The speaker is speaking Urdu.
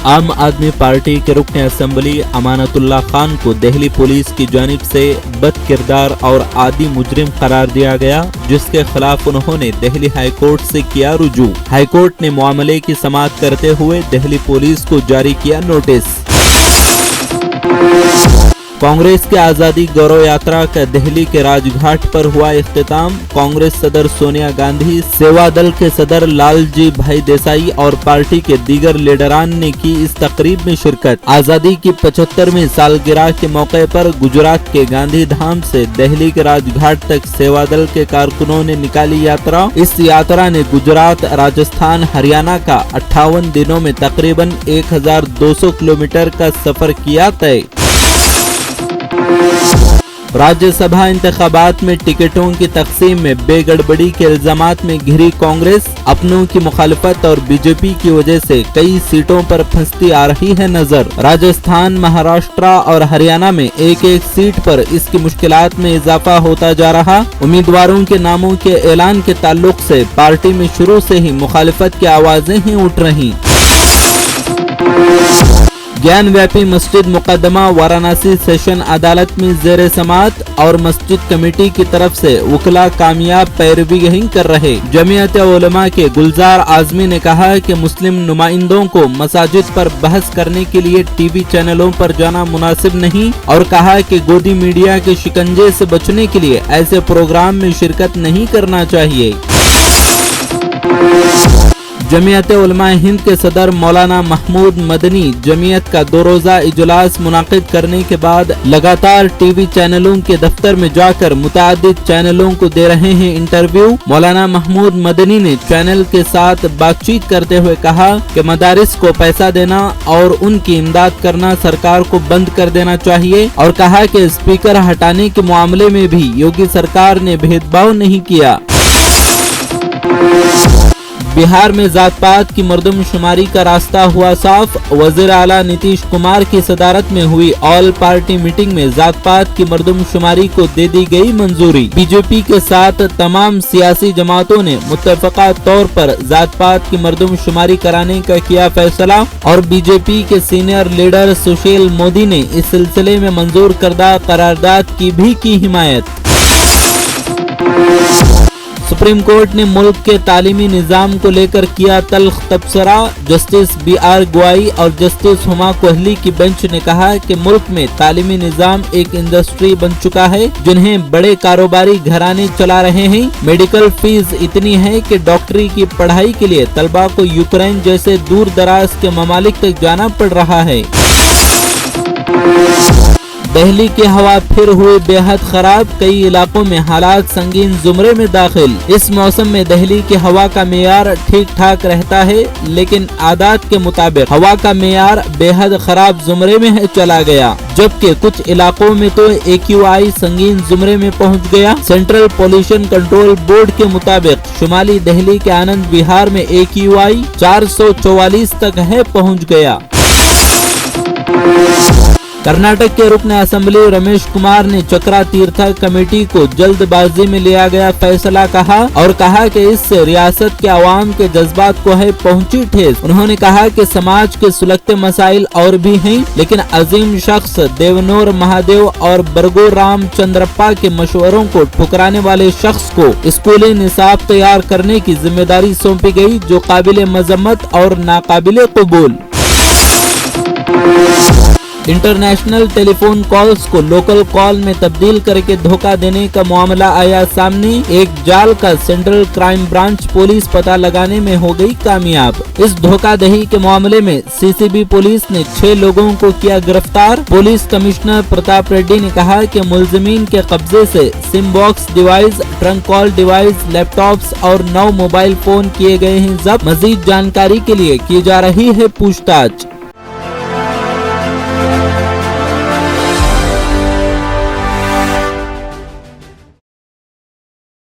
عام آدمی پارٹی کے رکن اسمبلی امانت اللہ خان کو دہلی پولیس کی جانب سے بد کردار اور عادی مجرم قرار دیا گیا، جس کے خلاف انہوں نے دہلی ہائی کورٹ سے کیا رجوع۔ ہائی کورٹ نے معاملے کی سماعت کرتے ہوئے دہلی پولیس کو جاری کیا نوٹس۔ کانگریس کے آزادی گورو یاترا کا دہلی کے راج گھاٹ پر ہوا اختتام۔ کانگریس صدر سونیا گاندھی، سیوا دل کے صدر لال جی بھائی دیسائی اور پارٹی کے دیگر لیڈران نے کی اس تقریب میں شرکت۔ آزادی کی 75ویں سالگرہ کے موقع پر گجرات کے گاندھی دھام سے دہلی کے راج گھاٹ تک سیوا دل کے کارکنوں نے نکالی یاترا۔ اس یاترا نے گجرات، راجستھان، ہریانہ کا 58 دنوں میں تقریباً 1200 کلومیٹر کا سفر کیا طے۔ راجیہ سبھا انتخابات میں ٹکٹوں کی تقسیم میں بے گڑبڑی کے الزامات میں گھری کانگریس، اپنوں کی مخالفت اور بی جے پی کی وجہ سے کئی سیٹوں پر پھنستی آ رہی ہے نظر۔ راجستھان، مہاراشٹرا اور ہریانہ میں ایک ایک سیٹ پر اس کی مشکلات میں اضافہ ہوتا جا رہا۔ امیدواروں کے ناموں کے اعلان کے تعلق سے پارٹی میں شروع سے ہی مخالفت کی آوازیں ہی اٹھ رہی۔ گیان ویپی مسجد مقدمہ وارانسی سیشن عدالت میں زیر سماعت اور مسجد کمیٹی کی طرف سے وکلاء کامیاب پیروی کر رہے۔ جمعیت علماء کے گلزار اعظمی نے کہا کہ مسلم نمائندوں کو مساجد پر بحث کرنے کے لیے ٹی وی چینلوں پر جانا مناسب نہیں، اور کہا کہ گودی میڈیا کے شکنجے سے بچنے کے لیے ایسے پروگرام میں شرکت نہیں کرنا چاہیے۔ جمعیت علماء ہند کے صدر مولانا محمود مدنی جمعیت کا 2 روزہ اجلاس منعقد کرنے کے بعد لگاتار ٹی وی چینلوں کے دفتر میں جا کر متعدد چینلوں کو دے رہے ہیں انٹرویو۔ مولانا محمود مدنی نے چینل کے ساتھ بات چیت کرتے ہوئے کہا کہ مدارس کو پیسہ دینا اور ان کی امداد کرنا سرکار کو بند کر دینا چاہیے، اور کہا کہ اسپیکر ہٹانے کے معاملے میں بھی یوگی سرکار نے بھید بھاؤ نہیں کیا۔ بہار میں ذات پات کی مردم شماری کا راستہ ہوا صاف۔ وزیر اعلیٰ نتیش کمار کی صدارت میں ہوئی آل پارٹی میٹنگ میں ذات پات کی مردم شماری کو دے دی گئی منظوری۔ بی جے پی کے ساتھ تمام سیاسی جماعتوں نے متفقہ طور پر ذات پات کی مردم شماری کرانے کا کیا فیصلہ، اور بی جے پی کے سینئر لیڈر سشیل مودی نے اس سلسلے میں منظور کردہ قرارداد کی بھی کی حمایت۔ سپریم کورٹ نے ملک کے تعلیمی نظام کو لے کر کیا تلخ تبصرہ۔ جسٹس بی آر گوائی اور جسٹس ہما کوہلی کی بینچ نے کہا کہ ملک میں تعلیمی نظام ایک انڈسٹری بن چکا ہے جنہیں بڑے کاروباری گھرانے چلا رہے ہیں۔ میڈیکل فیس اتنی ہے کہ ڈاکٹری کی پڑھائی کے لیے طلبہ کو یوکرین جیسے دور دراز کے ممالک تک جانا پڑ رہا ہے۔ دہلی کی ہوا پھر ہوئی بے حد خراب، کئی علاقوں میں حالات سنگین زمرے میں داخل۔ اس موسم میں دہلی کی ہوا کا معیار ٹھیک ٹھاک رہتا ہے، لیکن عادات کے مطابق ہوا کا معیار بے حد خراب زمرے میں چلا گیا، جبکہ کچھ علاقوں میں تو AQI سنگین زمرے میں پہنچ گیا۔ سینٹرل پولوشن کنٹرول بورڈ کے مطابق شمالی دہلی کے آنند وہار میں AQI 444 تک پہنچ گیا۔ کرناٹک کے رکن اسمبلی رمیش کمار نے چکرا تیرتھا کمیٹی کو جلد بازی میں لیا گیا فیصلہ کہا، اور کہا کہ اس سے ریاست کے عوام کے جذبات کو پہنچی ٹھیس۔ انہوں نے کہا کہ سماج کے سلگتے مسائل اور بھی ہیں، لیکن عظیم شخص دیونور مہادیو اور برگو رام چندرپا کے مشوروں کو ٹھکرانے والے شخص کو اسکولی نصاب تیار کرنے کی ذمہ داری سونپی گئی، جو قابل مذمت اور ناقابل قبول۔ انٹرنیشنل ٹیلی فون کالز کو لوکل کال میں تبدیل کر کے دھوکہ دینے کا معاملہ آیا سامنے۔ ایک جال کا سینٹرل کرائم برانچ پولیس پتہ لگانے میں ہو گئی کامیاب۔ اس دھوکہ دہی کے معاملے میں CCB پولیس نے 6 لوگوں کو کیا گرفتار۔ پولیس کمشنر پرتاپ ریڈی نے کہا کہ ملزمین کے قبضے سے سم باکس ڈیوائس، ٹرنک کال ڈیوائس، لیپ ٹاپس اور 9 موبائل فون کیے گئے ہیں ضبط۔ مزید جانکاری کے لیے کی جا رہی ہے پوچھ تاچھ۔